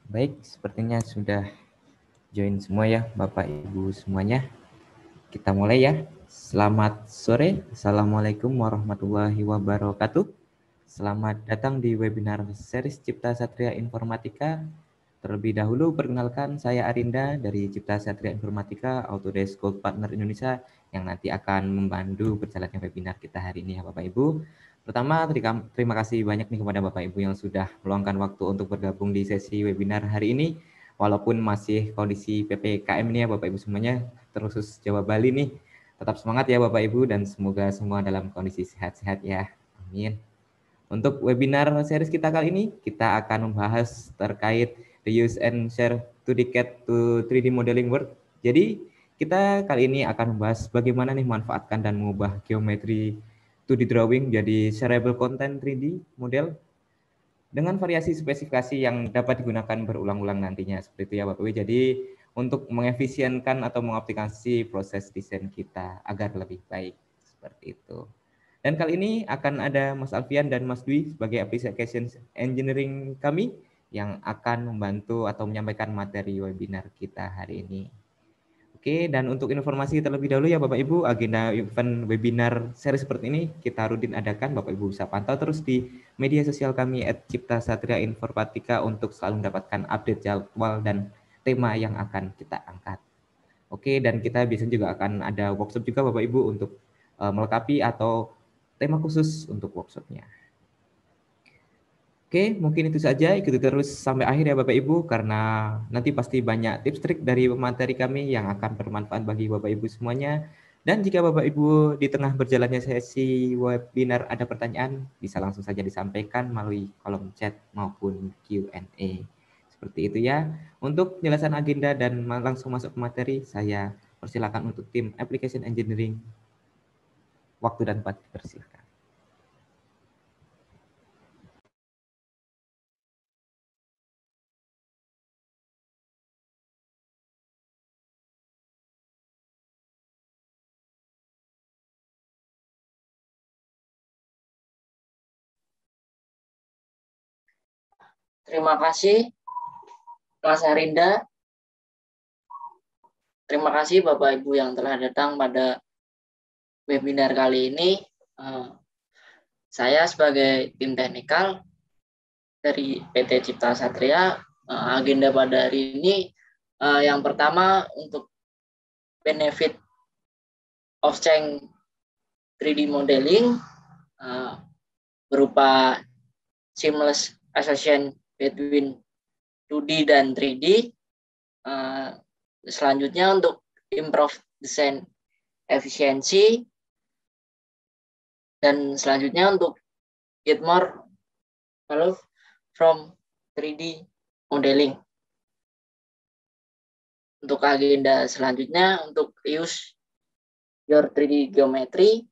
Baik, sepertinya sudah join semua ya Bapak Ibu semuanya. Kita mulai ya. Selamat sore. Assalamualaikum warahmatullahi wabarakatuh. Selamat datang di webinar series Cipta Satria Informatika. Terlebih dahulu perkenalkan saya Arinda dari Cipta Satria Informatika Autodesk Gold Partner Indonesia yang nanti akan membantu berjalannya webinar kita hari ini ya Bapak Ibu. Pertama, terima kasih banyak nih kepada Bapak Ibu yang sudah meluangkan waktu untuk bergabung di sesi webinar hari ini. Walaupun masih kondisi PPKM ini ya Bapak Ibu semuanya, terkhusus Jawa Bali nih. Tetap semangat ya Bapak Ibu dan semoga semua dalam kondisi sehat-sehat ya. Amin. Untuk webinar series kita kali ini, kita akan membahas terkait reuse and share to decade to 3D modeling work. Jadi, kita kali ini akan membahas bagaimana nih memanfaatkan dan mengubah geometri 2D drawing jadi shareable content 3D model dengan variasi spesifikasi yang dapat digunakan berulang-ulang nantinya. Seperti itu ya Bapak Ibu. Jadi, untuk mengefisienkan atau mengoptimalisasi proses desain kita agar lebih baik. Seperti itu. Dan kali ini akan ada Mas Alfian dan Mas Dwi sebagai application engineering kami yang akan membantu atau menyampaikan materi webinar kita hari ini. Oke, dan untuk informasi terlebih dahulu ya Bapak Ibu, agenda event webinar seri seperti ini kita rutin adakan. Bapak Ibu bisa pantau terus di media sosial kami @ciptasatria_informatika untuk selalu mendapatkan update jadwal dan tema yang akan kita angkat. Oke, dan kita biasanya juga akan ada workshop juga Bapak Ibu untuk melengkapi atau tema khusus untuk workshopnya. Oke, mungkin itu saja. Ikuti terus sampai akhir ya Bapak Ibu, karena nanti pasti banyak tips trik dari pemateri kami yang akan bermanfaat bagi Bapak Ibu semuanya. Dan jika Bapak Ibu di tengah berjalannya sesi webinar ada pertanyaan, bisa langsung saja disampaikan melalui kolom chat maupun Q&A. Seperti itu ya. Untuk penjelasan agenda dan langsung masuk ke materi, saya persilakan untuk tim Application Engineering. Waktu dan tempat dipersilakan. Terima kasih Mas Arinda. Terima kasih Bapak Ibu yang telah datang pada webinar kali ini. Saya sebagai tim teknikal dari PT Cipta Satria, agenda pada hari ini yang pertama untuk benefit of change 3D modeling berupa seamless association between 2D dan 3D. Selanjutnya untuk improve design efisiensi, dan selanjutnya untuk get more value from 3D modeling. Untuk agenda selanjutnya untuk use your 3D geometry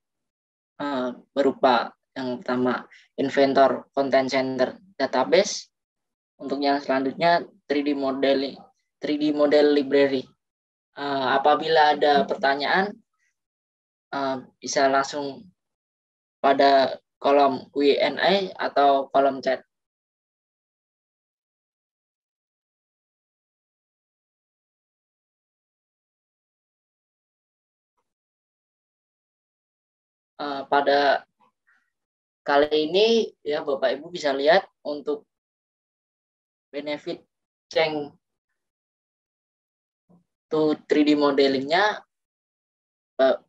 berupa yang pertama Inventor Content Center Database. Untuk yang selanjutnya 3D model library. Apabila ada pertanyaan bisa langsung pada kolom Q&A atau kolom chat. Pada kali ini ya Bapak Ibu bisa lihat untuk benefit change to 3D modelingnya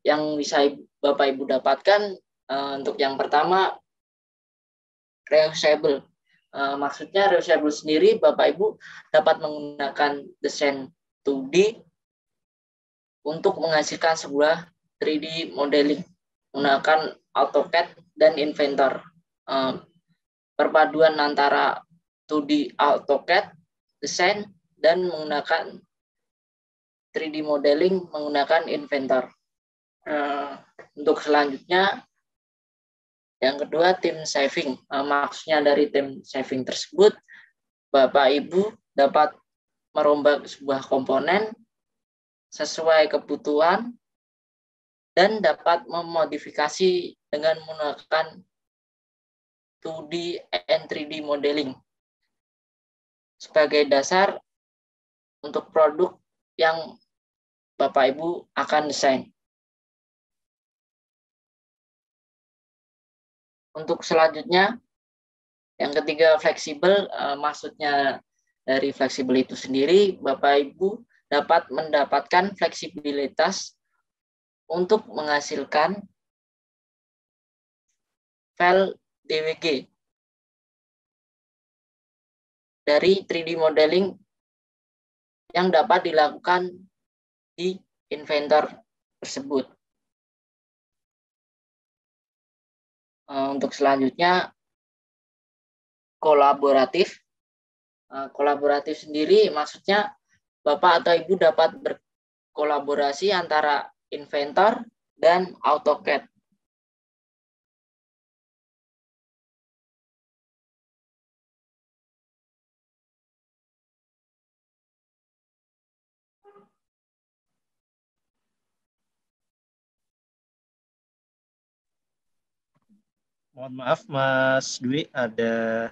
yang bisa Bapak Ibu dapatkan. Untuk yang pertama reusable. Maksudnya reusable sendiri Bapak Ibu dapat menggunakan desain 2D untuk menghasilkan sebuah 3D modeling menggunakan AutoCAD dan Inventor. Perpaduan antara 2D AutoCAD desain dan menggunakan 3D modeling menggunakan Inventor. Untuk selanjutnya, yang kedua tim saving. Maksudnya dari tim saving tersebut, Bapak Ibu dapat merombak sebuah komponen sesuai kebutuhan dan dapat memodifikasi dengan menggunakan 2D and 3D modeling. sebagai dasar untuk produk yang Bapak Ibu akan desain. Untuk selanjutnya, yang ketiga fleksibel, maksudnya dari fleksibel itu sendiri, Bapak Ibu dapat mendapatkan fleksibilitas untuk menghasilkan file DWG dari 3D modeling yang dapat dilakukan di Inventor tersebut. Untuk selanjutnya, kolaboratif. Kolaboratif sendiri maksudnya Bapak atau Ibu dapat berkolaborasi antara Inventor dan AutoCAD. Mohon maaf, Mas Dwi, ada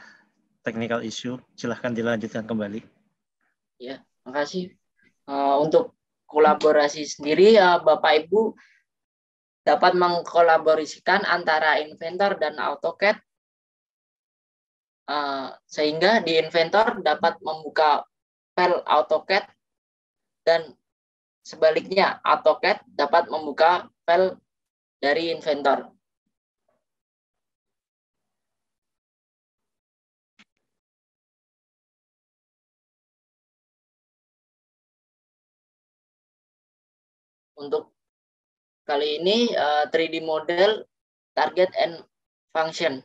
technical issue. Silahkan dilanjutkan kembali. Ya, makasih. Untuk kolaborasi sendiri, Bapak Ibu dapat mengkolaborasikan antara Inventor dan AutoCAD, sehingga di Inventor dapat membuka file AutoCAD dan sebaliknya AutoCAD dapat membuka file dari Inventor. Untuk kali ini 3D model target and function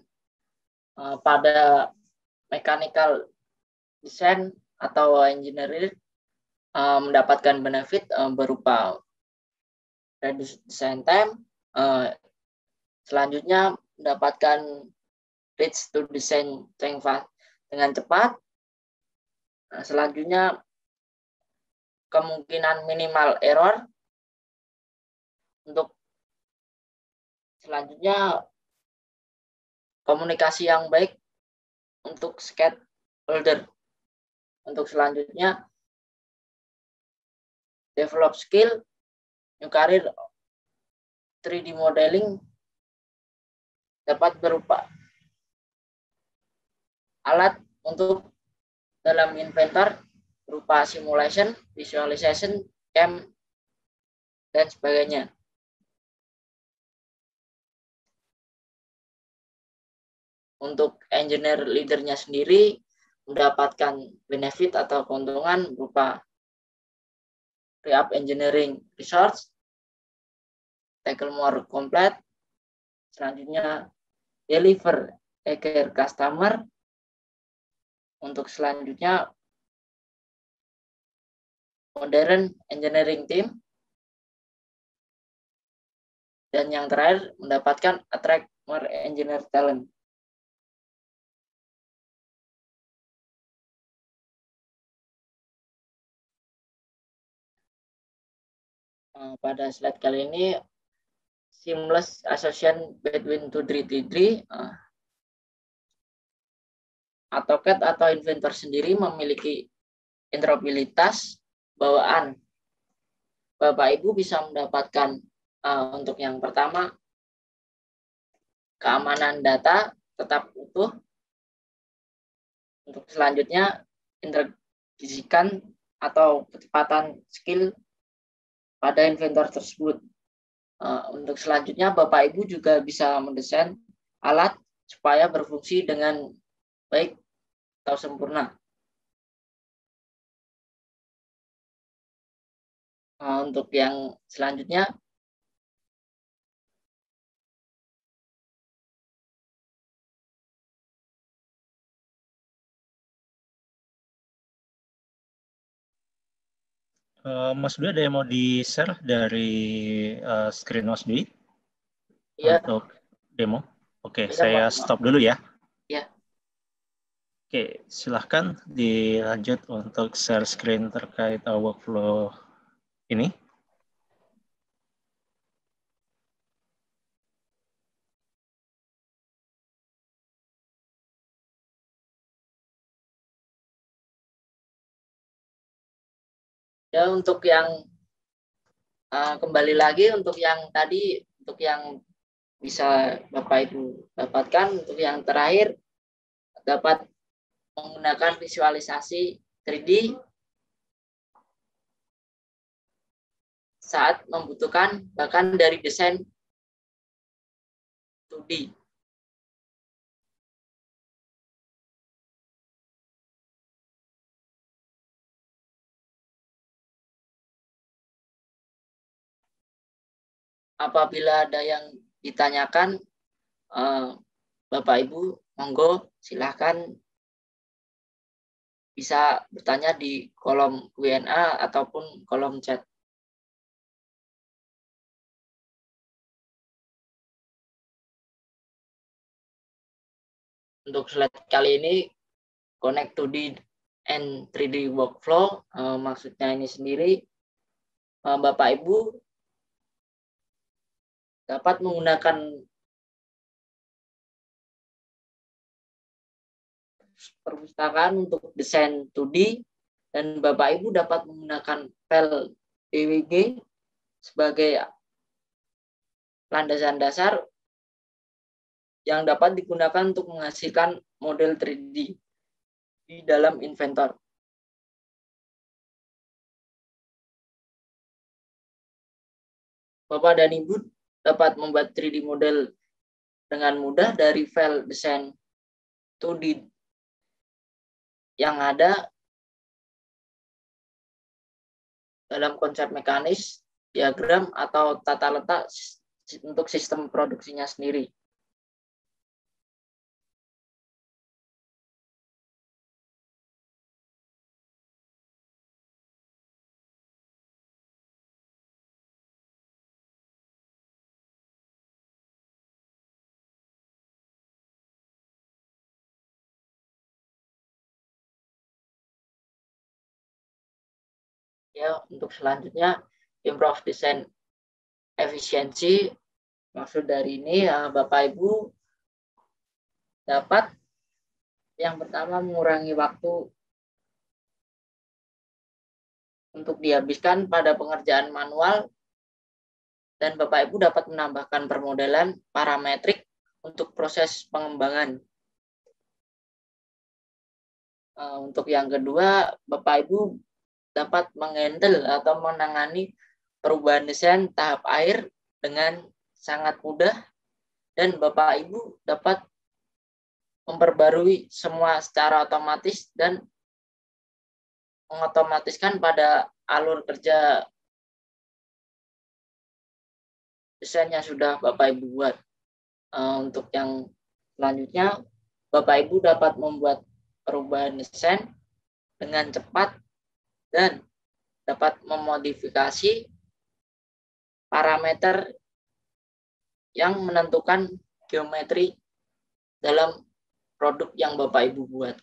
pada mechanical design atau engineering mendapatkan benefit berupa reduce design time, selanjutnya mendapatkan reach to design dengan cepat, selanjutnya kemungkinan minimal error, untuk selanjutnya komunikasi yang baik untuk stakeholder. Untuk selanjutnya develop skill, new career 3D modeling dapat berupa alat untuk dalam Inventor berupa simulation, visualization, CAM, dan sebagainya. Untuk engineer leadernya sendiri mendapatkan benefit atau keuntungan berupa pre-up engineering resource, tackle more complete, selanjutnya deliver care customer, untuk selanjutnya modern engineering team, dan yang terakhir mendapatkan attract more engineer talent. Pada slide kali ini, seamless association between 2D 3D, AutoCAD atau Inventor sendiri memiliki interoperabilitas bawaan. Bapak Ibu bisa mendapatkan untuk yang pertama, keamanan data tetap utuh. Untuk selanjutnya, integrasikan atau kecepatan skill pada Inventor tersebut. Untuk selanjutnya, Bapak Ibu juga bisa mendesain alat supaya berfungsi dengan baik atau sempurna. Untuk yang selanjutnya, Mas Dwi, ada yang mau di-share dari screen Mas Dwi? ya. Untuk demo? Oke, Ya, saya stop dulu ya. Ya. Oke, silahkan dilanjut untuk share screen terkait workflow ini. Ya, untuk yang kembali lagi untuk yang tadi, untuk yang bisa Bapak Ibu dapatkan, untuk yang terakhir dapat menggunakan visualisasi 3D saat membutuhkan, bahkan dari desain 2D. Apabila ada yang ditanyakan, Bapak Ibu, monggo silahkan bisa bertanya di kolom Q&A ataupun kolom chat. Untuk slide kali ini, Connect 2D and 3D Workflow, maksudnya ini sendiri, Bapak Ibu dapat menggunakan perpustakaan untuk desain 2D, dan Bapak Ibu dapat menggunakan file DWG sebagai landasan dasar yang dapat digunakan untuk menghasilkan model 3D di dalam Inventor. Bapak dan Ibu dapat membuat 3D model dengan mudah dari file desain 2D yang ada dalam konsep mekanis, diagram, atau tata letak untuk sistem produksinya sendiri. Ya, untuk selanjutnya, improve design efisiensi. Maksud dari ini, Bapak Ibu dapat yang pertama mengurangi waktu untuk dihabiskan pada pengerjaan manual, dan Bapak Ibu dapat menambahkan permodelan parametrik untuk proses pengembangan. Untuk yang kedua, Bapak Ibu dapat menghandle atau menangani perubahan desain tahap akhir dengan sangat mudah, dan Bapak Ibu dapat memperbarui semua secara otomatis dan mengotomatiskan pada alur kerja desain yang sudah Bapak Ibu buat. Untuk yang selanjutnya, Bapak Ibu dapat membuat perubahan desain dengan cepat dan dapat memodifikasi parameter yang menentukan geometri dalam produk yang Bapak Ibu buat.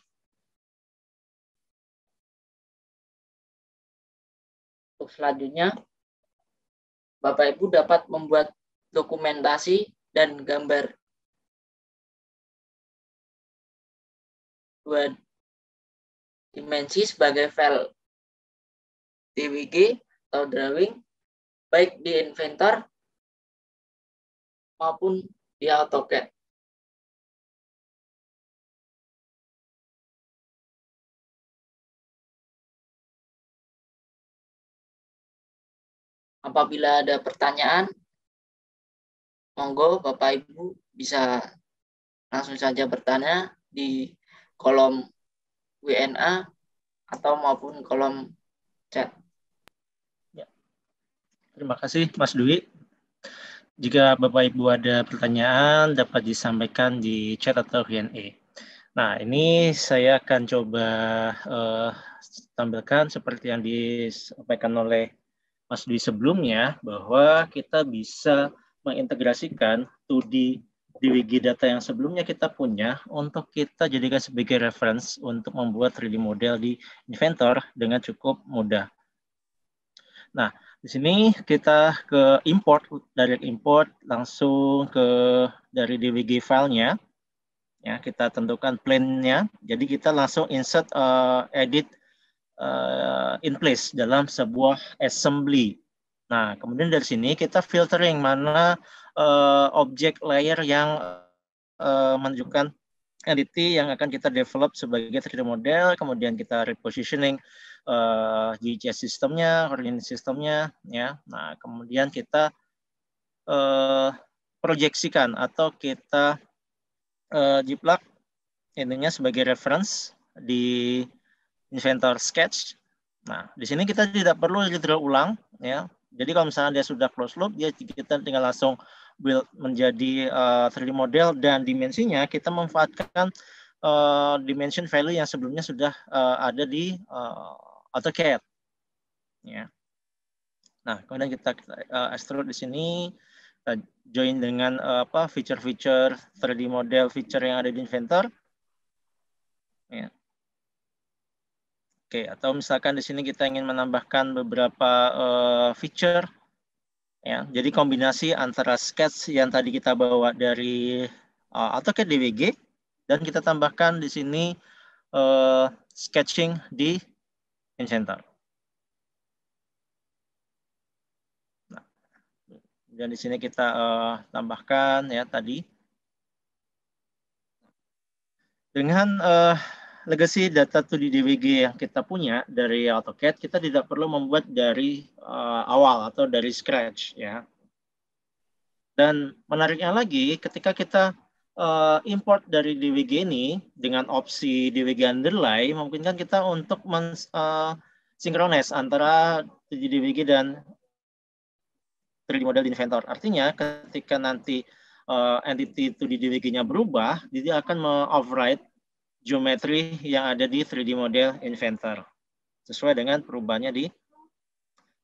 Untuk selanjutnya, Bapak Ibu dapat membuat dokumentasi dan gambar 2 dimensi sebagai file DWG atau drawing, baik di Inventor maupun di AutoCAD. Apabila ada pertanyaan, monggo Bapak Ibu bisa langsung saja bertanya di kolom WNA atau maupun kolom chat. Ya. Terima kasih Mas Dwi. Jika Bapak Ibu ada pertanyaan dapat disampaikan di chat atau Q&A. Nah, ini saya akan coba tampilkan seperti yang disampaikan oleh Mas Dwi sebelumnya, bahwa kita bisa mengintegrasikan 2D DWG data yang sebelumnya kita punya untuk kita jadikan sebagai reference untuk membuat 3D model di Inventor dengan cukup mudah. Nah, di sini kita ke import, direct import langsung ke dari DWG filenya. Ya, kita tentukan plane-nya. Jadi kita langsung insert edit in place dalam sebuah assembly. Nah, kemudian dari sini kita filtering mana objek layer yang menunjukkan entity yang akan kita develop sebagai 3D model, kemudian kita repositioning GIS sistemnya, coordinate sistemnya, ya. Nah, kemudian kita proyeksikan atau kita jiplak ininya sebagai reference di Inventor Sketch. Nah, di sini kita tidak perlu redraw ulang, ya. Jadi kalau misalnya dia sudah close loop, kita tinggal langsung build menjadi 3D model, dan dimensinya kita memanfaatkan dimension value yang sebelumnya sudah ada di AutoCAD. Ya. Nah, kemudian kita extrude di sini, join dengan feature-feature 3D model feature yang ada di Inventor. Ya. Oke, atau misalkan di sini kita ingin menambahkan beberapa feature, ya. Jadi kombinasi antara sketch yang tadi kita bawa dari AutoCAD DWG dan kita tambahkan di sini sketching di Inventor. Nah, dan di sini kita tambahkan ya tadi dengan legacy data 2D DWG yang kita punya dari AutoCAD, kita tidak perlu membuat dari awal atau dari scratch, ya. Dan menariknya lagi, ketika kita import dari DWG ini dengan opsi DWG underlay, memungkinkan kita untuk sinkronis antara 2D DWG dan 3D model di Inventor. Artinya, ketika nanti entity 2D DWG-nya berubah, dia akan me-override geometri yang ada di 3D model Inventor sesuai dengan perubahannya di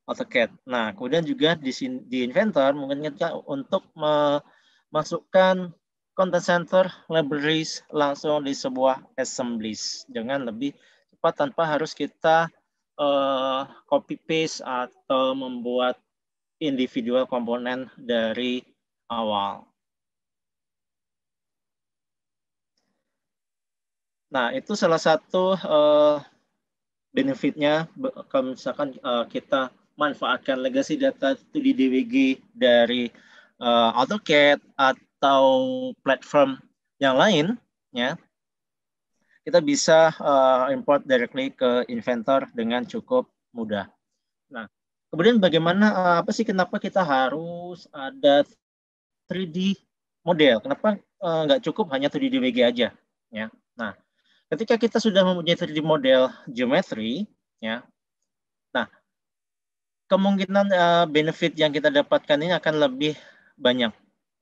AutoCAD. Nah, kemudian juga di Inventor mungkin kita untuk memasukkan content center libraries langsung di sebuah assemblies dengan lebih cepat tanpa harus kita copy paste atau membuat individual komponen dari awal. Nah, itu salah satu benefitnya kalau misalkan kita manfaatkan legacy data 2D DWG dari AutoCAD atau platform yang lain, ya, kita bisa import directly ke Inventor dengan cukup mudah. Nah, kemudian bagaimana, apa sih kenapa kita harus ada 3D model? Kenapa nggak cukup hanya 2D DWG aja? Ya, nah, ketika kita sudah mempunyai 3D model geometri, ya, nah kemungkinan benefit yang kita dapatkan ini akan lebih banyak,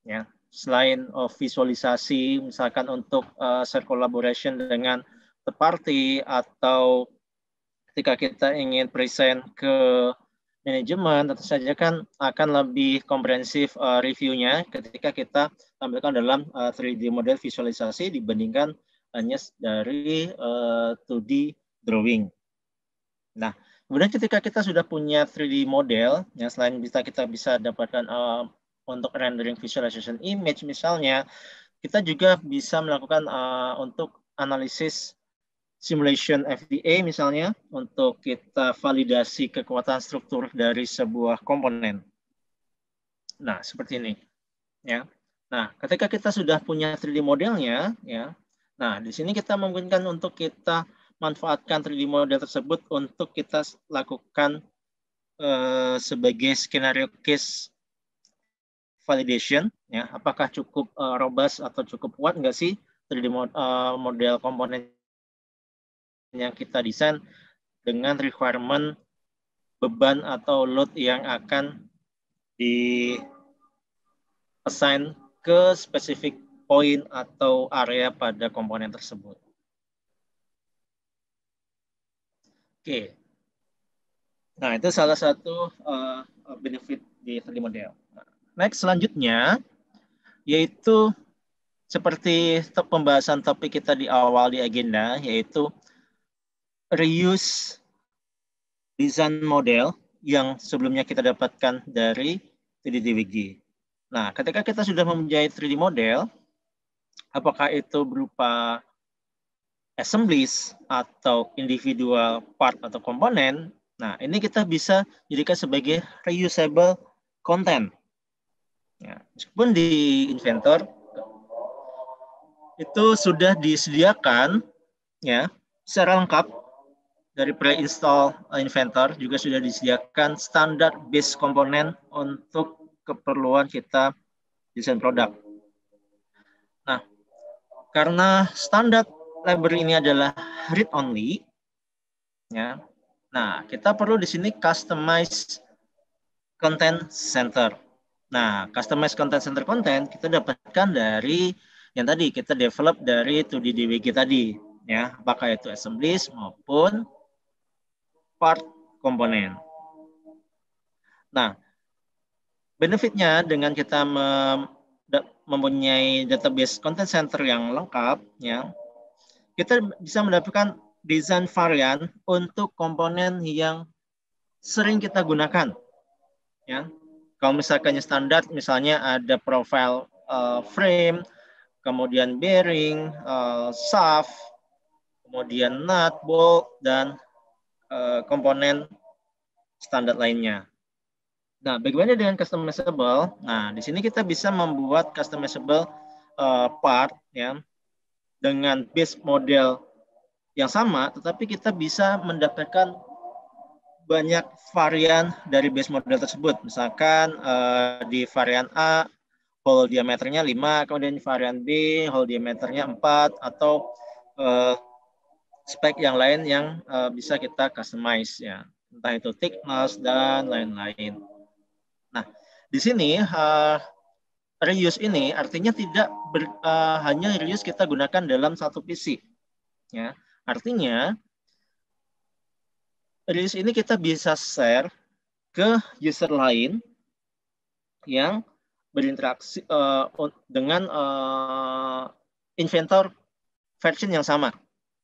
ya. Selain visualisasi, misalkan untuk share collaboration dengan third party, atau ketika kita ingin present ke manajemen, tentu saja kan akan lebih komprehensif reviewnya ketika kita tampilkan dalam 3D model visualisasi dibandingkan hanya dari 2D drawing. Nah, kemudian ketika kita sudah punya 3D model, yang selain kita bisa dapatkan untuk rendering visualization image misalnya, kita juga bisa melakukan untuk analisis simulation FBA misalnya, untuk kita validasi kekuatan struktur dari sebuah komponen. Nah, seperti ini. Ya. Nah, ketika kita sudah punya 3D modelnya, ya. Nah, di sini kita memungkinkan untuk kita manfaatkan 3D model tersebut untuk kita lakukan sebagai skenario case validation, ya. Apakah cukup robust atau cukup kuat nggak sih 3D model komponen yang kita desain dengan requirement beban atau load yang akan di assign ke spesifik poin atau area pada komponen tersebut. Oke. Nah, itu salah satu benefit di 3D model. Next, selanjutnya, yaitu seperti pembahasan topik kita di awal di agenda, yaitu reuse design model yang sebelumnya kita dapatkan dari 3D DWG. Nah, ketika kita sudah mempunyai 3D model, apakah itu berupa assemblies atau individual part atau komponen, nah ini kita bisa jadikan sebagai reusable content. Ya, meskipun di Inventor itu sudah disediakan ya secara lengkap dari pre-install Inventor, juga sudah disediakan standar base komponen untuk keperluan kita desain produk. Nah, karena standar library ini adalah read only, ya. Nah, kita perlu di sini customize content center. Nah, customize content center content kita dapatkan dari yang tadi kita develop dari 2D DWG tadi, ya, apakah itu assemblies maupun part komponen. Nah, benefitnya dengan kita mempunyai database content center yang lengkap, ya, kita bisa mendapatkan desain varian untuk komponen yang sering kita gunakan. Ya, kalau misalkan standar, misalnya ada profile frame, kemudian bearing, shaft, kemudian nut, bolt, dan komponen standar lainnya. Nah, bagaimana dengan customizable? Nah, di sini kita bisa membuat customizable part ya dengan base model yang sama, tetapi kita bisa mendapatkan banyak varian dari base model tersebut. Misalkan di varian A, hole diameternya 5, kemudian di varian B, hole diameternya 4, atau spek yang lain yang bisa kita customize, ya. Entah itu thickness dan lain-lain. Nah, di sini reuse ini artinya tidak hanya reuse kita gunakan dalam satu PC. Ya. Artinya, reuse ini kita bisa share ke user lain yang berinteraksi dengan Inventor version yang sama,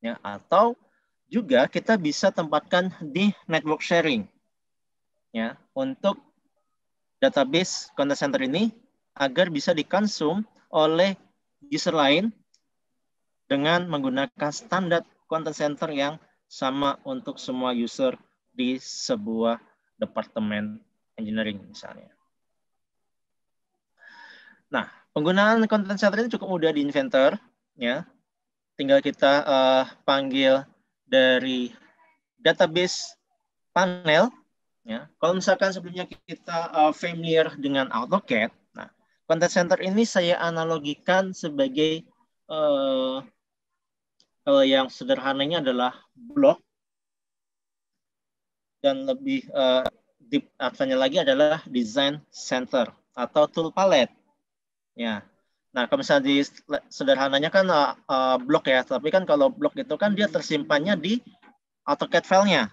ya, atau juga kita bisa tempatkan di network sharing, ya, untuk database content center ini agar bisa dikonsum oleh user lain dengan menggunakan standar content center yang sama untuk semua user di sebuah departemen engineering misalnya. Nah, penggunaan content center ini cukup mudah di Inventor, ya. Tinggal kita panggil dari database panel, ya. Kalau misalkan sebelumnya kita familiar dengan AutoCAD, nah, content center ini saya analogikan sebagai kalau yang sederhananya adalah blok, dan lebih deep artinya lagi adalah design center atau tool palette. Ya, nah kalau misalnya di sederhananya kan blok ya, tapi kan kalau blok itu kan dia tersimpannya di AutoCAD filenya.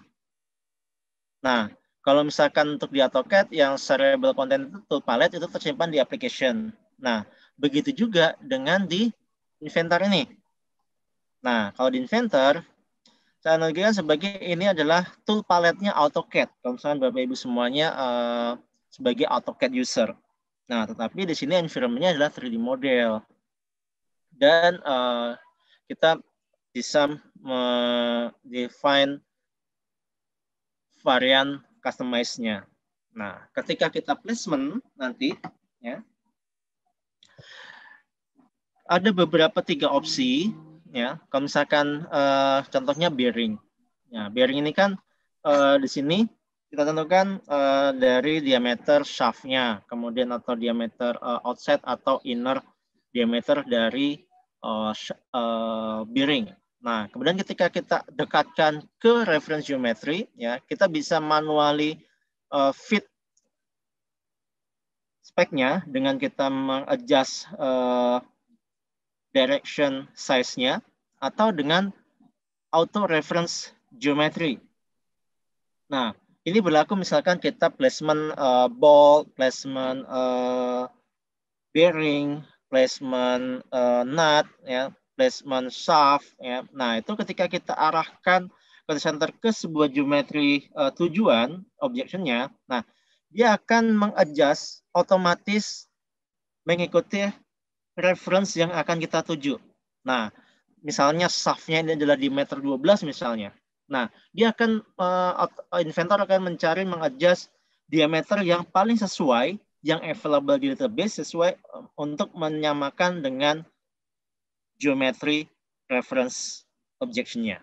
Nah, kalau misalkan untuk di AutoCAD yang shareable content itu tool palette itu tersimpan di application. Nah, begitu juga dengan di Inventor ini. Nah, kalau di Inventor, saya analogikan sebagai ini adalah tool palette-nya AutoCAD. Kalau misalkan Bapak Ibu semuanya sebagai AutoCAD user. Nah, tetapi di sini environment-nya adalah 3D model. Dan kita bisa define varian customize-nya. Nah, ketika kita placement nanti, ya, ada beberapa 3 opsi, ya. Kalau misalkan contohnya bearing. Ya, bearing ini kan di sini kita tentukan dari diameter shaft-nya, kemudian atau diameter outside atau inner diameter dari bearing. Nah, kemudian ketika kita dekatkan ke reference geometry, ya, kita bisa manually fit speknya dengan kita mengadjust direction size-nya atau dengan auto reference geometry. Nah, ini berlaku misalkan kita placement bolt, placement bearing, placement nut, ya, placement shaft, ya. Nah, itu ketika kita arahkan content center ke sebuah geometri tujuan objection-nya, nah, dia akan mengadjust otomatis mengikuti reference yang akan kita tuju. Nah, misalnya shaft-nya ini adalah diameter 12 misalnya. Nah, dia akan inventor akan mencari mengadjust diameter yang paling sesuai, yang available di database sesuai untuk menyamakan dengan geometry reference objection-nya.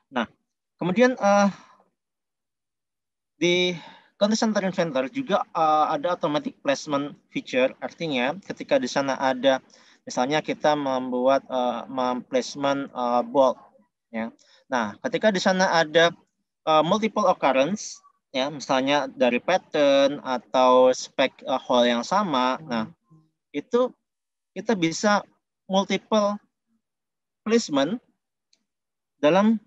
Nah, kemudian di Content Center Inventor juga ada automatic placement feature, artinya ketika di sana ada misalnya kita membuat placement bold, ya. Nah, ketika di sana ada multiple occurrence, ya, misalnya dari pattern atau spek hole yang sama, nah itu kita bisa multiple placement dalam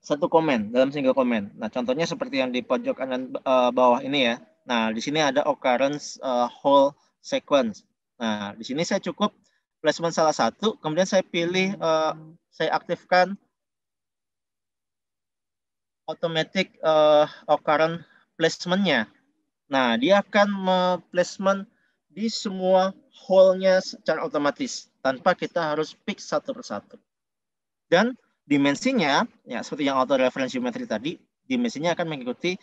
satu komen, dalam single komen. Nah, contohnya seperti yang di pojok kanan bawah ini ya. Nah, di sini ada occurrence whole sequence. Nah, di sini saya cukup placement salah satu, kemudian saya pilih, saya aktifkan automatic occurrence placement-nya. Nah, dia akan placement di semua hole-nya secara otomatis, tanpa kita harus pick satu persatu. Dan dimensinya, ya seperti yang auto reference geometry tadi, dimensinya akan mengikuti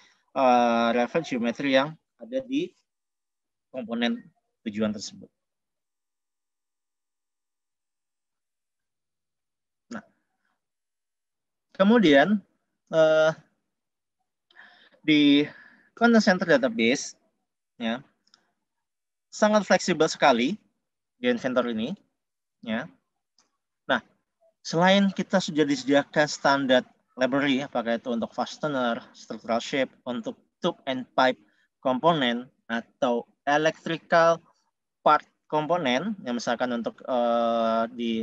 reference geometry yang ada di komponen tujuan tersebut. Nah, kemudian di Content Center Database, ya, sangat fleksibel sekali di Inventor ini, ya. Nah, selain kita sudah disediakan standar library, apakah itu untuk fastener, structural shape, untuk tube and pipe komponen, atau electrical part komponen, yang misalkan untuk di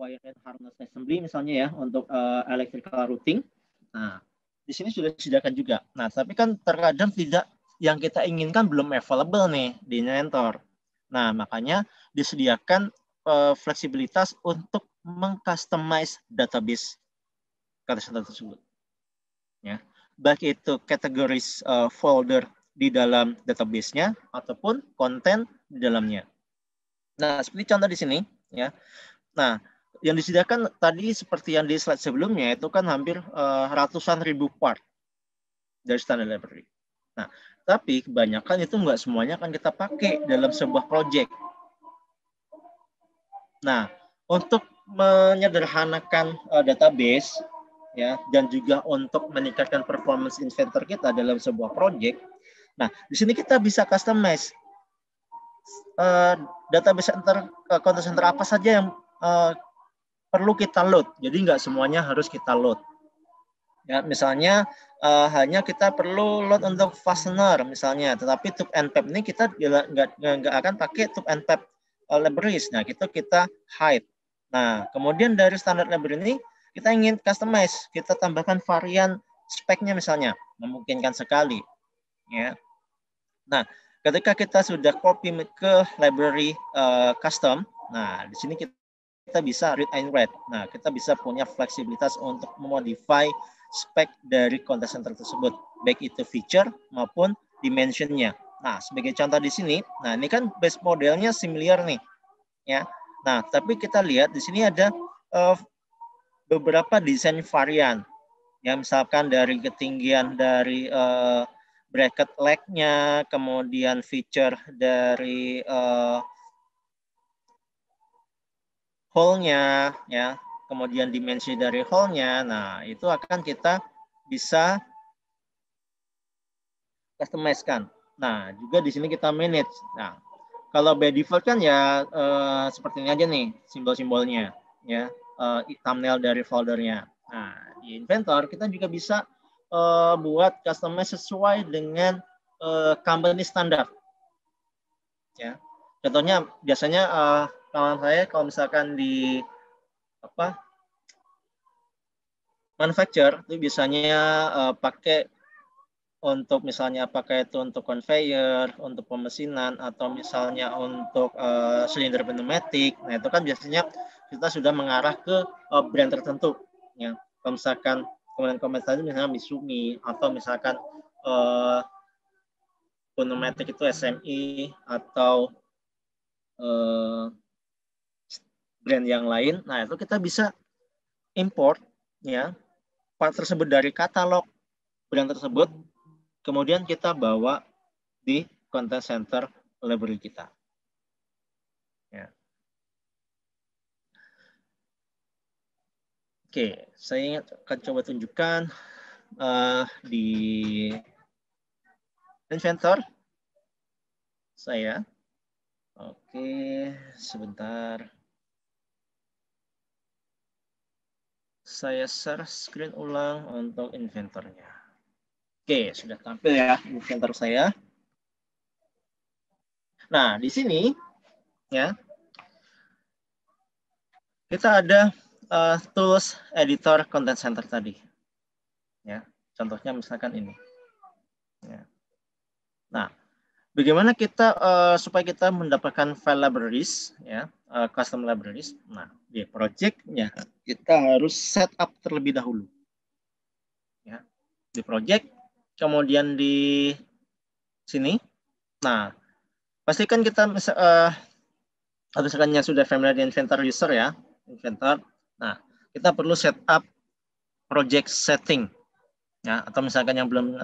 wire and harness assembly misalnya ya, untuk electrical routing. Nah, di sini sudah disediakan juga. Nah, tapi kan terkadang tidak, yang kita inginkan belum available nih di Inventor. Nah, makanya disediakan fleksibilitas untuk mengcustomize database content tersebut. Ya, baik itu kategoris folder di dalam database-nya ataupun konten di dalamnya. Nah, seperti contoh di sini, ya. Nah, yang disediakan tadi seperti yang di slide sebelumnya itu kan hampir ratusan ribu part dari standar library. Nah, tapi kebanyakan itu nggak semuanya akan kita pakai dalam sebuah project. Nah, untuk menyederhanakan database, ya, dan juga untuk meningkatkan performance Inventor kita dalam sebuah project, nah di sini kita bisa customize database center, content center apa saja yang perlu kita load. Jadi nggak semuanya harus kita load. Ya, misalnya hanya kita perlu load untuk fastener misalnya, tetapi tube and pipe ini kita nggak akan pakai tube and pipe libraries. Nah, itu kita hide. Nah, kemudian dari standar library ini kita ingin customize, kita tambahkan varian speknya misalnya, memungkinkan sekali. Ya. Nah, ketika kita sudah copy ke library custom, nah di sini kita bisa read and write. Nah, kita bisa punya fleksibilitas untuk memodify spek dari content center tersebut, baik itu feature maupun dimensionnya. Nah, sebagai contoh di sini, nah ini kan base modelnya similar nih, ya. Nah, tapi kita lihat di sini ada beberapa desain varian, ya, misalkan dari ketinggian dari bracket leg-nya, kemudian feature dari hole-nya, ya, kemudian dimensi dari hole-nya. Nah, itu akan kita bisa customize-kan. Nah, juga di sini kita manage. Nah, kalau by default kan ya seperti ini aja nih simbol-simbolnya, ya, thumbnail dari foldernya. Nah, di Inventor kita juga bisa buat customize sesuai dengan company standar. Ya, contohnya biasanya kawan saya kalau misalkan di manufacture itu biasanya pakai untuk misalnya apakah itu untuk conveyor, untuk pemesinan, atau misalnya untuk silinder pneumatik. Nah, itu kan biasanya kita sudah mengarah ke brand tertentu. Ya. Kalau misalkan komen-komen tadi misalnya Misumi, atau misalkan pneumatik itu SMI, atau brand yang lain. Nah, itu kita bisa import ya part tersebut dari katalog brand tersebut, kemudian kita bawa di Content Center library kita. Ya. Oke, saya akan coba tunjukkan di Inventor saya. Oke, sebentar. Saya share screen ulang untuk inventornya. Oke, sudah tampil ya inventor saya. Nah, di sini ya kita ada tools editor Content Center tadi. Ya, contohnya misalkan ini. Ya. Nah, bagaimana kita supaya kita mendapatkan file libraries ya, custom libraries. Nah, di project-nya kita harus setup terlebih dahulu. Ya. Di project, kemudian di sini. Nah, pastikan kita atau misalkan yang sudah familiar di Inventor user ya, Inventor. Nah, kita perlu setup project setting ya, atau misalkan yang belum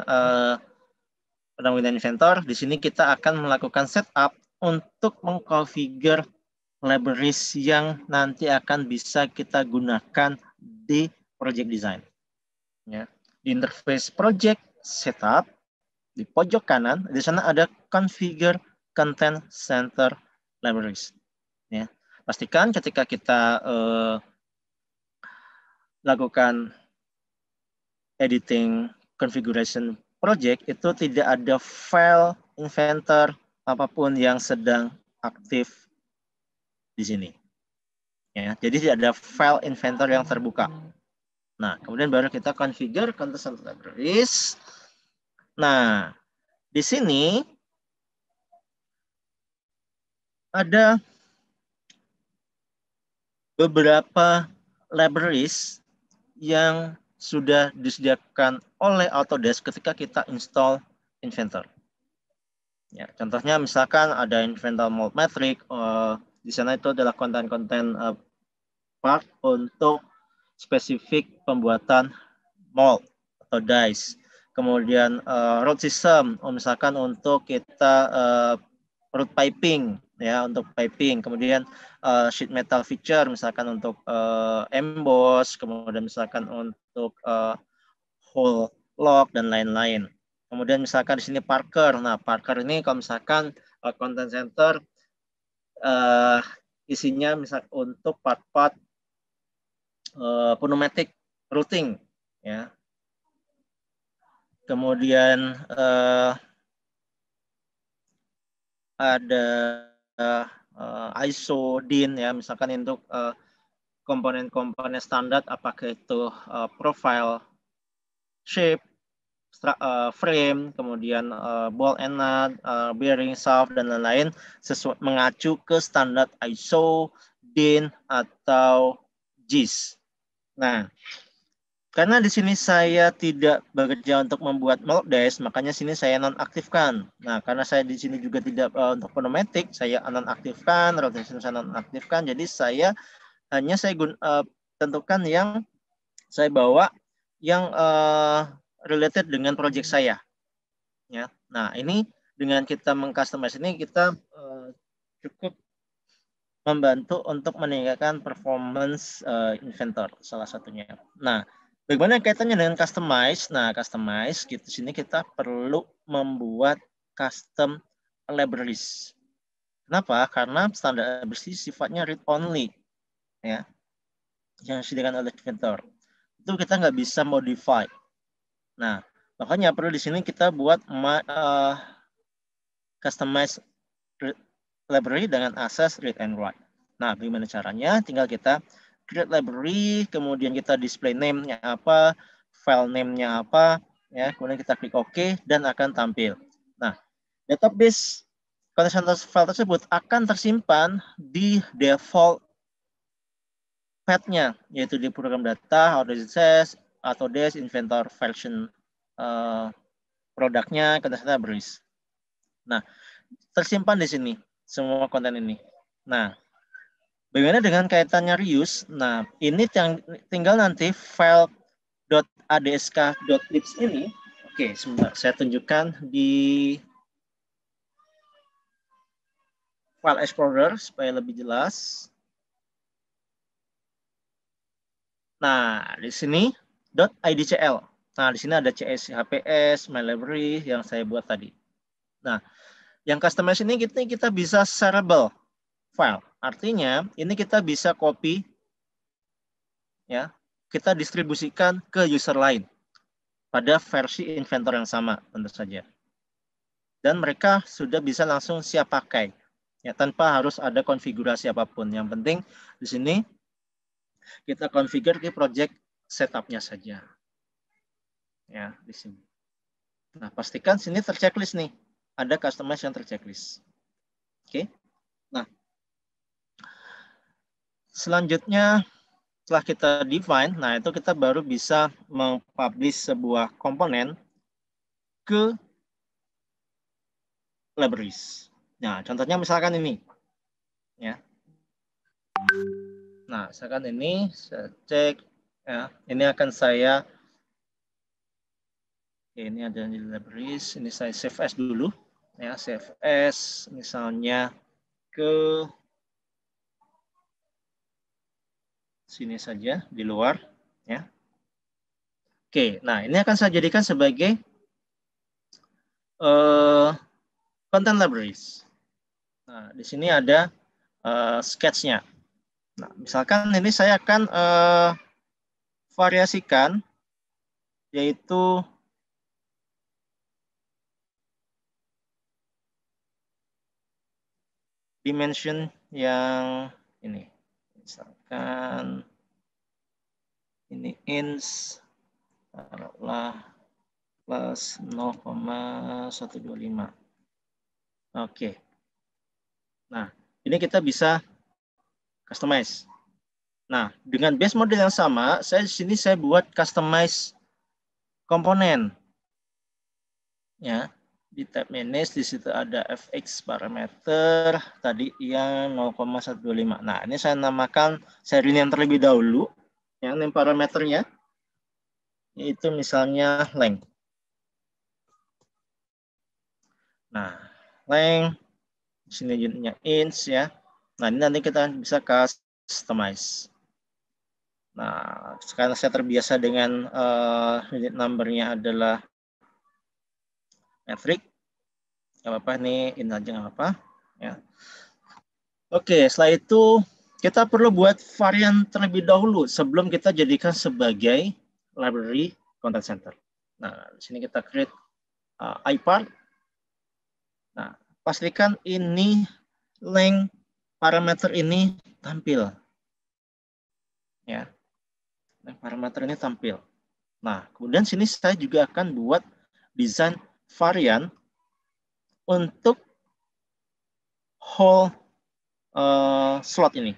pernah menggunakan Inventor, di sini kita akan melakukan setup untuk mengkonfigure libraries yang nanti akan bisa kita gunakan di project design. Ya. Di interface project setup di pojok kanan, di sana ada configure content center libraries. Ya. Pastikan ketika kita lakukan editing configuration project itu tidak ada file inventor apapun yang sedang aktif di sini. Ya, jadi tidak ada file inventor yang terbuka. Nah, kemudian baru kita configure content center libraries. Nah, di sini ada beberapa libraries yang sudah disediakan oleh Autodesk ketika kita install Inventor. Ya, contohnya misalkan ada Inventor Mold Metric, di sana itu adalah konten-konten part untuk spesifik pembuatan mold atau dies. Kemudian road system, misalkan untuk kita root piping ya, untuk piping. Kemudian sheet metal feature misalkan untuk emboss, kemudian misalkan untuk hole lock dan lain-lain. Kemudian misalkan di sini Parker. Nah, Parker ini kalau misalkan content center isinya misal untuk part-part pneumatic routing ya. Kemudian ada ISO, DIN ya, misalkan untuk komponen-komponen standar, apakah itu profile, shape, frame, kemudian ball and nut, bearing, shaft, dan lain-lain, sesuai mengacu ke standar ISO, DIN, atau JIS. Nah, karena di sini saya tidak bekerja untuk membuat mold dies, makanya sini saya nonaktifkan. Nah, karena saya di sini juga tidak untuk pneumatic, saya nonaktifkan, rotation saya nonaktifkan. Jadi saya hanya tentukan yang saya bawa yang related dengan project saya. Ya. Nah, ini dengan kita mengcustomize ini kita cukup membantu untuk meningkatkan performance Inventor salah satunya. Nah, bagaimana kaitannya dengan customize? Nah, customize di sini kita perlu membuat custom libraries. Kenapa? Karena standar libraries sifatnya read only, ya, yang disediakan oleh Inventor. Itu kita nggak bisa modify. Nah, makanya perlu di sini kita buat customize library dengan akses read and write. Nah, bagaimana caranya? Tinggal kita create library, kemudian kita display name-nya apa, file name-nya apa, ya, kemudian kita klik OK dan akan tampil. Nah, database content center file tersebut akan tersimpan di default path-nya, yaitu di program data, Autodesk Inventor version produknya content center libraries. Nah, tersimpan di sini semua konten ini. Nah, bagaimana dengan kaitannya reuse? Nah, ini tinggal nanti file.adsk.libs ini. Oke, sebentar, saya tunjukkan di File Explorer supaya lebih jelas. Nah, di sini .idcl. Nah, di sini ada CS, HPS, My Library yang saya buat tadi. Nah, yang customize ini kita bisa shareable file. Artinya, ini kita bisa copy, ya, kita distribusikan ke user lain pada versi inventor yang sama, tentu saja. Dan mereka sudah bisa langsung siap pakai, ya, tanpa harus ada konfigurasi apapun. Yang penting di sini kita configure ke project setupnya saja. Ya, di sini. Nah, pastikan sini terchecklist nih. Ada customize yang terchecklist. Oke. Nah, selanjutnya setelah kita define, nah itu kita baru bisa mempublish sebuah komponen ke libraries. Nah, contohnya misalkan ini. Ya. Nah, misalkan ini saya cek, ya, ini akan saya, ini ada di libraries, ini saya save as dulu, ya, save as misalnya ke sini saja di luar, ya. Oke, nah ini akan saya jadikan sebagai content libraries. Nah, di sini ada sketch-nya. Nah, misalkan ini saya akan variasikan, yaitu dimension yang ini. Misalkan ini ins taruhlah plus 0,125. Oke. Nah, ini kita bisa customize. Nah, dengan base model yang sama, di sini saya buat customize komponen. Ya, di tab manage di situ ada fx parameter tadi yang 0,125. Nah, ini saya namakan, saya rename terlebih dahulu yang name parameternya yaitu misalnya length. Nah, length di sini unitnya inch, ya. Nah, ini nanti kita bisa customize. Nah, sekarang saya terbiasa dengan unit number-nya adalah metric. Gak apa-apa nih, ini aja gak apa-apa. Ya. Oke, setelah itu kita perlu buat varian terlebih dahulu sebelum kita jadikan sebagai library content center. Nah, di sini kita create iPart. Nah, pastikan ini length parameter ini tampil. Ya. Length parameter ini tampil. Nah, kemudian sini saya juga akan buat desain varian untuk whole slot ini.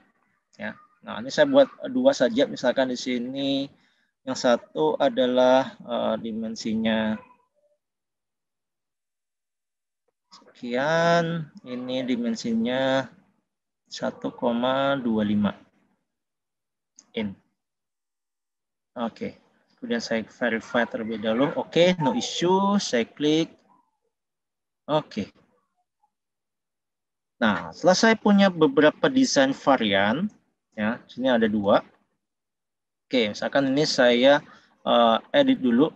Ya. Nah, ini saya buat dua saja. Misalkan di sini yang satu adalah dimensinya sekian, ini dimensinya 1,25 in. Oke, kemudian saya verify terlebih dahulu. Oke, no issue. Saya klik. Oke. Nah, setelah saya punya beberapa desain varian, ya, sini ada dua. Oke, misalkan ini saya edit dulu.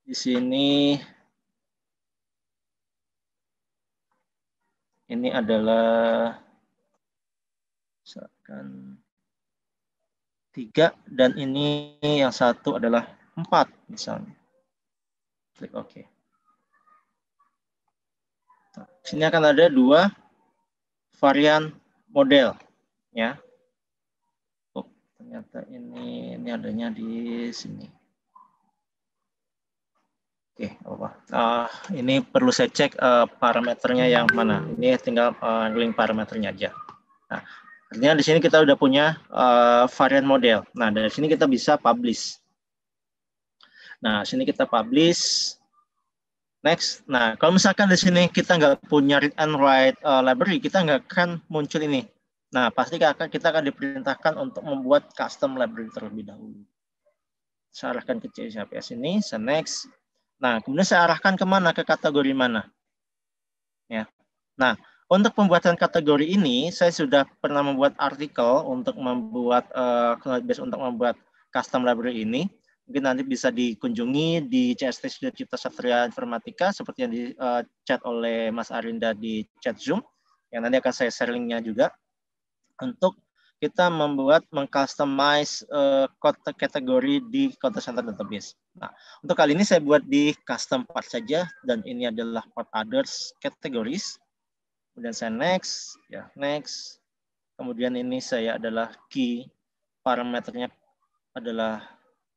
Di sini ini adalah misalkan 3 dan ini yang satu adalah 4 misalnya. Klik OK. Nah, sini akan ada dua varian model, ya. Oh, ternyata ini adanya di sini. Oke, apa? Ini perlu saya cek parameternya yang mana. Ini tinggal link parameternya aja. Nah, artinya di sini kita udah punya varian model. Nah, dari sini kita bisa publish. Nah, sini kita publish. Next, nah kalau misalkan di sini kita nggak punya read and write library, kita nggak akan muncul ini. Nah, pasti kita akan diperintahkan untuk membuat custom library terlebih dahulu. Saya arahkan ke CSAPS ini, saya next. Nah, kemudian saya arahkan kemana? Ke kategori mana? Ya. Nah, untuk pembuatan kategori ini, saya sudah pernah membuat artikel untuk membuat untuk membuat custom library ini. Mungkin nanti bisa dikunjungi di CST Studio Cipta Satria Informatika seperti yang di chat oleh Mas Arinda di chat Zoom. Yang nanti akan saya share linknya juga untuk kita mengcustomize kategori di Content Center Database. Nah, untuk kali ini saya buat di custom part saja dan ini adalah part others categories. Kemudian saya next, ya next. Kemudian ini saya adalah key parameternya adalah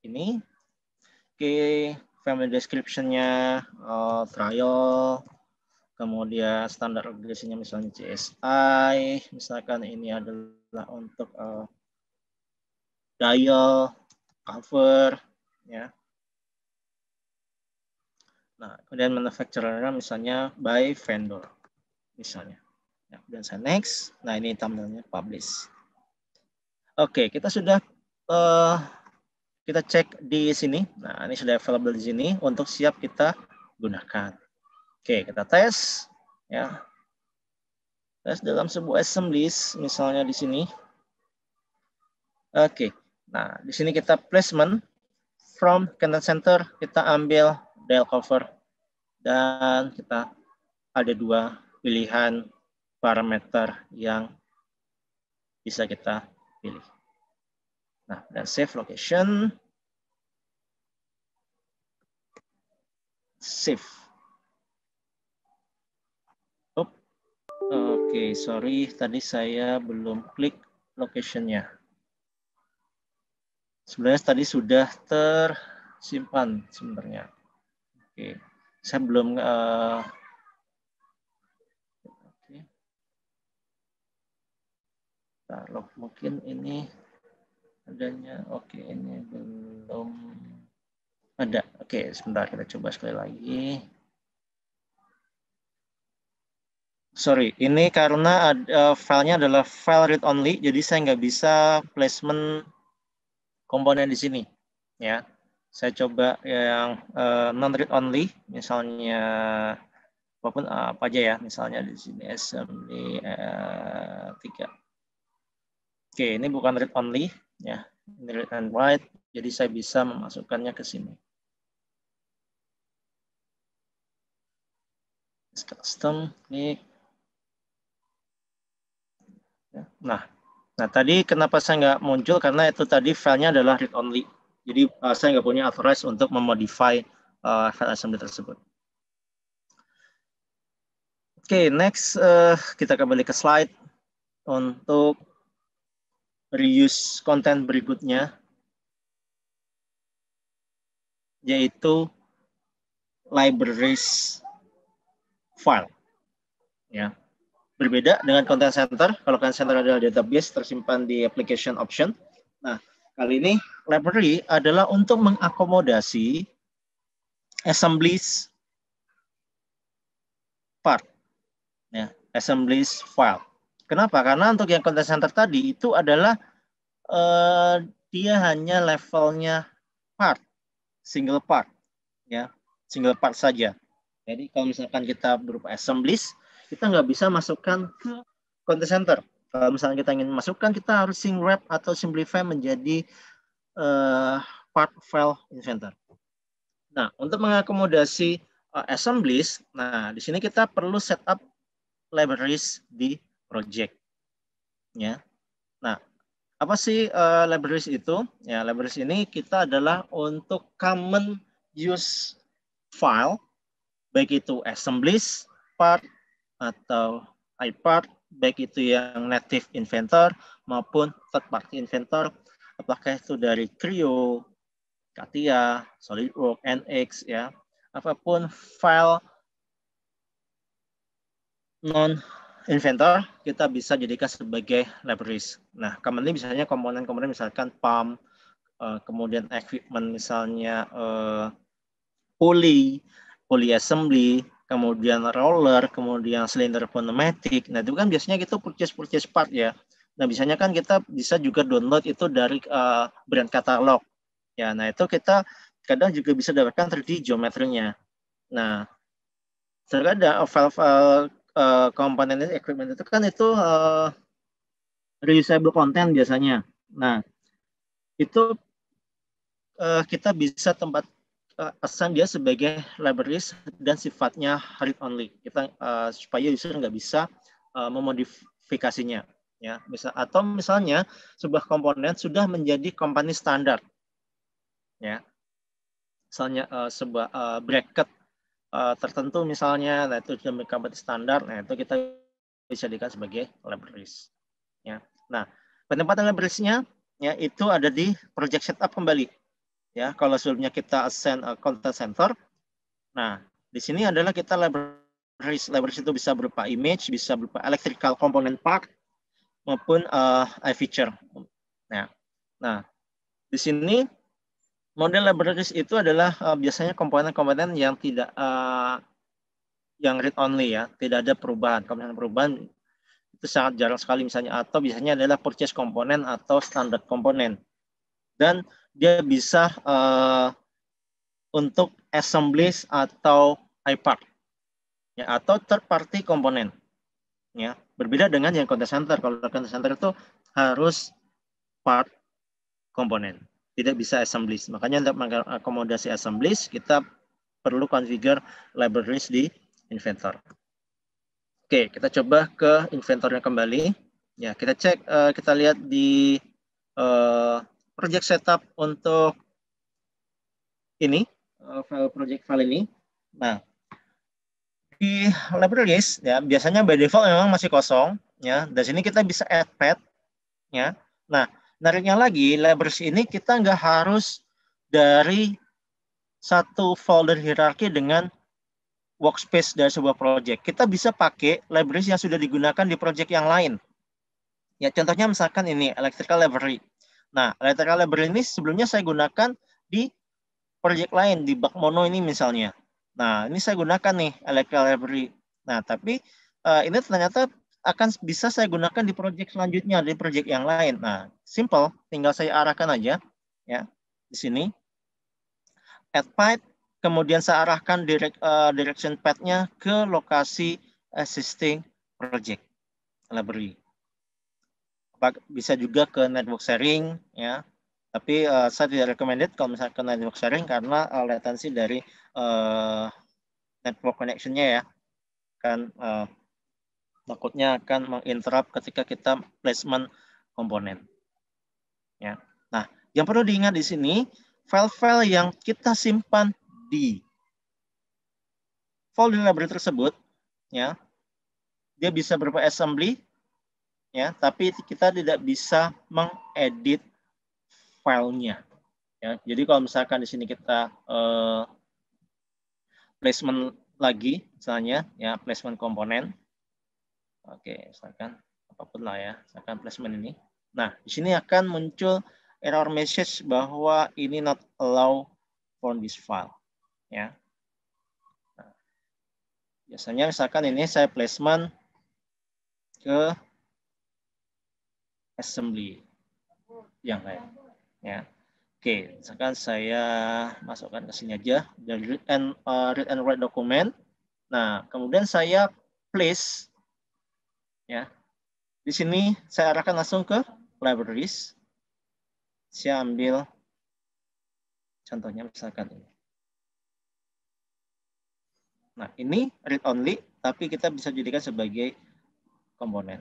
ini. Oke, family description-nya trial. Kemudian standar organisasinya misalnya CSI, misalkan ini adalah untuk dial, cover, ya. Nah, kemudian manufacturer misalnya by vendor, misalnya. Nah, kemudian saya next. Nah, ini thumbnailnya publish. Oke, kita sudah kita cek di sini. Nah, ini sudah available di sini untuk siap kita gunakan. Oke, kita tes, ya. Tes dalam sebuah assemblies, misalnya di sini. Oke, nah di sini kita placement from content center, kita ambil dial cover dan kita ada dua pilihan parameter yang bisa kita pilih. Nah, dan save location, save. Oke, sorry, tadi saya belum klik location-nya. Sebenarnya tadi sudah tersimpan sebenarnya. Oke, saya belum. Oke. Nah, mungkin ini adanya. Oke, ini belum ada. Oke, sebentar kita coba sekali lagi. Sorry, ini karena filenya adalah file read only, jadi saya nggak bisa placement komponen di sini, ya. Saya coba yang non read only, misalnya apapun apa aja ya, misalnya di sini assembly 3. Oke, ini bukan read only, ya. Ini read and write, jadi saya bisa memasukkannya ke sini. Custom, klik. Nah, tadi kenapa saya nggak muncul karena itu tadi filenya adalah read only. Jadi saya nggak punya authorize untuk memodify file assembly tersebut. Oke, next kita kembali ke slide untuk reuse konten berikutnya, yaitu libraries file. Ya. Berbeda dengan content center. Kalau content center adalah database tersimpan di application option. Nah, kali ini library adalah untuk mengakomodasi assemblies part, ya, assemblies file. Kenapa? Karena untuk yang content center tadi itu adalah dia hanya levelnya part, single part, ya, single part saja. Jadi kalau misalkan kita berupa assemblies, kita nggak bisa masukkan ke content center. Kalau misalnya kita ingin masukkan, kita harus sing wrap atau simplify menjadi part file inventor. Nah, untuk mengakomodasi assemblies, nah di sini kita perlu setup libraries di project. Ya. Nah, apa sih libraries itu? Ya, libraries ini kita adalah untuk common use file, baik itu assemblies, part, atau iPart, baik itu yang native inventor maupun third party inventor, apakah itu dari Creo, CATIA, SolidWorks, NX, ya, apapun file non inventor kita bisa jadikan sebagai libraries. Nah, commonly misalnya komponen-komponen misalkan pump, kemudian equipment misalnya pulley, pulley assembly, kemudian roller, kemudian silinder pneumatik. Nah, itu kan biasanya gitu purchase part ya. Nah, biasanya kan kita bisa juga download itu dari brand katalog. Ya, nah itu kita kadang juga bisa dapatkan 3D geometrinya. Nah, terkadang file-file komponen equipment itu kan itu reusable content biasanya. Nah, itu kita bisa assign dia sebagai libraries dan sifatnya read only. Kita supaya user nggak bisa memodifikasinya, ya. Atau misalnya sebuah komponen sudah menjadi company standar, ya. Misalnya sebuah bracket tertentu misalnya, nah itu sudah menjadi company standar, nah itu kita bisa jadikan sebagai libraries, ya. Nah, penempatan libraries-nya ya itu ada di project setup kembali. Ya, kalau sebelumnya kita assign content center, nah di sini adalah kita libraries itu bisa berupa image, bisa berupa electrical component part maupun iFeature. Nah, di sini model libraries itu adalah biasanya komponen-komponen yang tidak yang read only ya, tidak ada perubahan. Komponen perubahan itu sangat jarang sekali misalnya, atau biasanya adalah purchase komponen atau standard komponen. Dan dia bisa untuk assemblies atau iPart, ya, atau third party komponen, ya, berbeda dengan yang content center. Kalau content center itu harus part komponen, tidak bisa assemblies. Makanya untuk mengakomodasi assemblies kita perlu configure libraries di Inventor. Oke, kita coba ke Inventornya kembali. Ya, kita cek, kita lihat di project setup untuk ini. Project file ini. Nah, di libraries ya biasanya by default memang masih kosong ya. Dari sini kita bisa add path ya. Nah, menariknya lagi libraries ini kita nggak harus dari satu folder hierarki dengan workspace dari sebuah project. Kita bisa pakai libraries yang sudah digunakan di project yang lain. Ya, contohnya misalkan ini electrical library. Nah, electrical library ini sebelumnya saya gunakan di project lain, di Bakmono ini misalnya. Nah, ini saya gunakan nih electrical library. Nah, tapi ini ternyata akan bisa saya gunakan di project selanjutnya, di project yang lain. Nah, simple, tinggal saya arahkan aja ya di sini. Add path, kemudian saya arahkan direction path-nya ke lokasi existing project library. Bisa juga ke network sharing ya. Tapi saya tidak recommended kalau misalnya ke network sharing karena latensi dari network connection-nya ya. Kan takutnya akan menginterrupt ketika kita placement komponen. Ya. Nah, yang perlu diingat di sini, file-file yang kita simpan di folder library tersebut ya, dia bisa berupa assembly ya, tapi kita tidak bisa mengedit filenya. Ya, jadi kalau misalkan di sini kita placement lagi, misalnya ya placement komponen, oke, misalkan apapun lah ya, misalkan placement ini. Nah, di sini akan muncul error message bahwa ini not allow for this file, ya. Nah, biasanya misalkan ini saya placement ke assembly yang lain, ya. Oke, misalkan saya masukkan ke sini aja dari read and write dokumen. Nah, kemudian saya place ya. Di sini saya arahkan langsung ke libraries. Saya ambil contohnya misalkan ini. Nah, ini read only tapi kita bisa jadikan sebagai komponen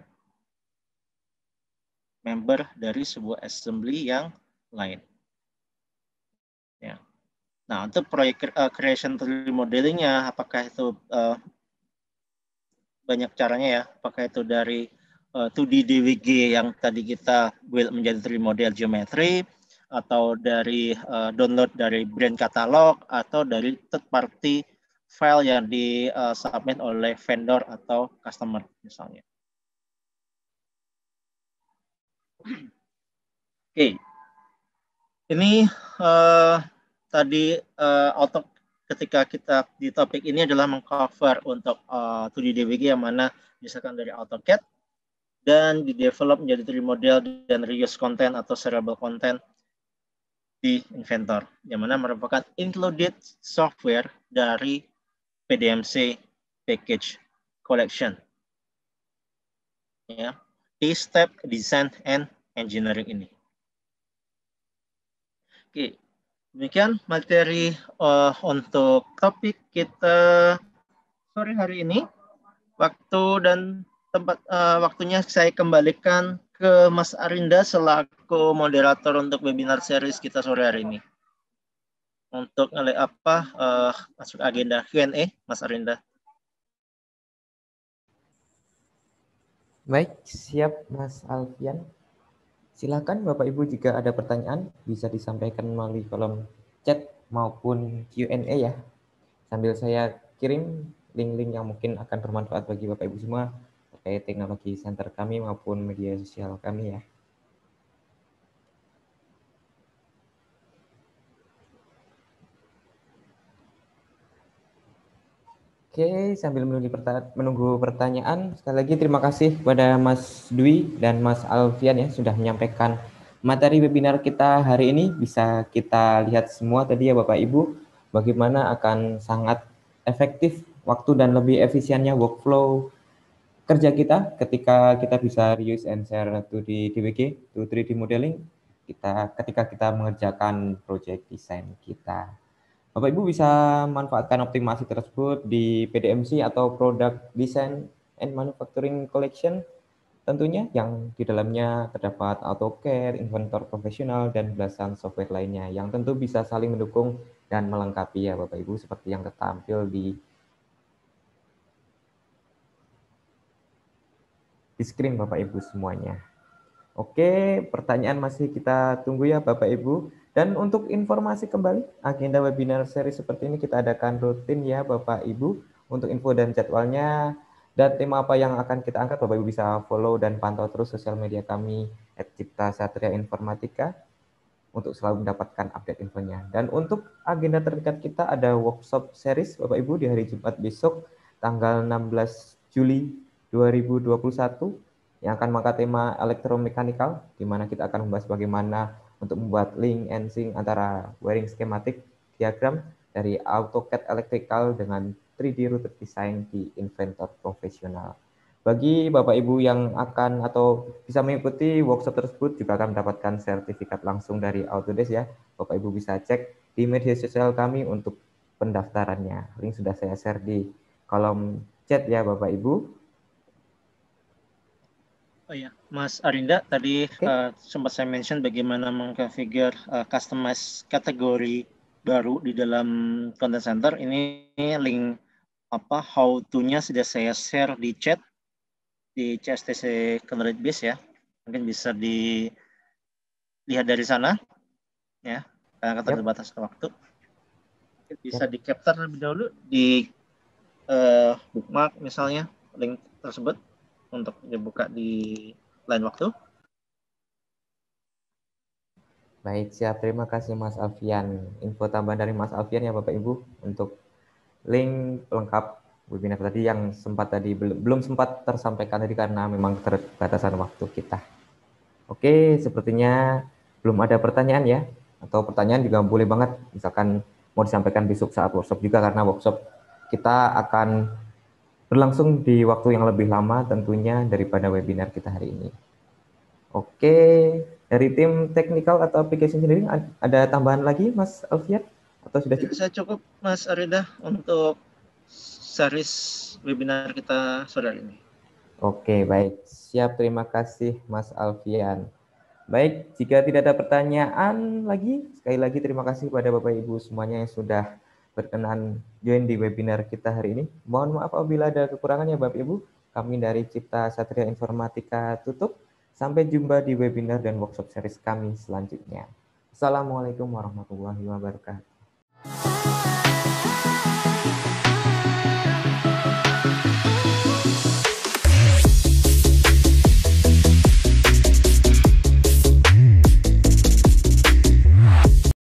member dari sebuah assembly yang lain. Ya. Nah, untuk proyek creation 3D modelingnya, apakah itu banyak caranya ya, apakah itu dari 2D DWG yang tadi kita build menjadi 3D model geometry, atau dari download dari brand katalog, atau dari third party file yang di submit oleh vendor atau customer misalnya. Oke, ini tadi ketika kita di topik ini adalah mengcover untuk 2D DWG yang mana misalkan dari AutoCAD dan di-develop menjadi 3D model dan reuse content atau shareable content di Inventor, yang mana merupakan included software dari PDMC Package Collection. Ya, di step design and engineering ini. Oke, demikian materi untuk topik kita sore hari ini. Waktu dan tempat waktunya saya kembalikan ke Mas Arinda selaku moderator untuk webinar series kita sore hari ini. Untuk masuk agenda Q&A, Mas Arinda. Baik, siap Mas Alfian. Silakan Bapak Ibu jika ada pertanyaan bisa disampaikan melalui kolom chat maupun Q&A ya. Sambil saya kirim link-link yang mungkin akan bermanfaat bagi Bapak Ibu semua terkait teknologi center kami maupun media sosial kami ya. Oke, sambil menunggu pertanyaan, sekali lagi terima kasih kepada Mas Dwi dan Mas Alfian ya sudah menyampaikan materi webinar kita hari ini. Bisa kita lihat semua tadi ya Bapak Ibu, bagaimana akan sangat efektif waktu dan lebih efisiennya workflow kerja kita ketika kita bisa reuse and share to di DWG, to 3D modeling, ketika kita mengerjakan project desain kita. Bapak Ibu bisa manfaatkan optimasi tersebut di PDMC atau Product Design and Manufacturing Collection tentunya yang di dalamnya terdapat AutoCAD, Inventor Profesional, dan belasan software lainnya yang tentu bisa saling mendukung dan melengkapi ya Bapak Ibu seperti yang tertampil di screen Bapak Ibu semuanya. Oke, pertanyaan masih kita tunggu ya Bapak Ibu. Dan untuk informasi kembali, agenda webinar seri seperti ini kita adakan rutin ya Bapak Ibu. Untuk info dan jadwalnya dan tema apa yang akan kita angkat, Bapak Ibu bisa follow dan pantau terus sosial media kami @ciptasatria_informatika untuk selalu mendapatkan update infonya. Dan untuk agenda terdekat kita ada workshop series Bapak Ibu di hari Jumat besok tanggal 16 Juli 2021 yang akan mengangkat tema elektromekanikal, di mana kita akan membahas bagaimana untuk membuat link and sync antara wiring schematic diagram dari AutoCAD Electrical dengan 3D routed design di Inventor Profesional. Bagi Bapak Ibu yang akan atau bisa mengikuti workshop tersebut juga akan mendapatkan sertifikat langsung dari Autodesk ya. Bapak Ibu bisa cek di media sosial kami untuk pendaftarannya. Link sudah saya share di kolom chat ya Bapak Ibu. Oh ya, Mas Arinda, tadi sempat saya mention bagaimana mengkonfigure customize kategori baru di dalam content center. Ini link how to-nya sudah saya share di chat di CSTC Knowledge Base ya. Mungkin bisa dilihat dari sana ya. Karena terbatas waktu. Bisa di capture lebih dahulu di bookmark misalnya link tersebut untuk dibuka di lain waktu. Baik, siap. Terima kasih Mas Alfian. Info tambahan dari Mas Alfian ya Bapak Ibu untuk link pelengkap webinar tadi yang belum sempat tersampaikan tadi karena memang keterbatasan waktu kita. Oke, sepertinya belum ada pertanyaan ya. Atau pertanyaan juga boleh banget. Misalkan mau disampaikan besok saat workshop juga karena workshop kita akan berlangsung di waktu yang lebih lama tentunya daripada webinar kita hari ini. Oke, dari tim technical atau application engineering ada tambahan lagi Mas Alfian? Atau sudah cukup? Saya cukup Mas Arida untuk series webinar kita sore ini. Oke, baik. Siap, terima kasih Mas Alfian. Baik, jika tidak ada pertanyaan lagi, sekali lagi terima kasih kepada Bapak Ibu semuanya yang sudah berkenan join di webinar kita hari ini. Mohon maaf apabila ada kekurangan ya Bapak Ibu. Kami dari Cipta Satria Informatika tutup. Sampai jumpa di webinar dan workshop series kami selanjutnya. Assalamualaikum warahmatullahi wabarakatuh.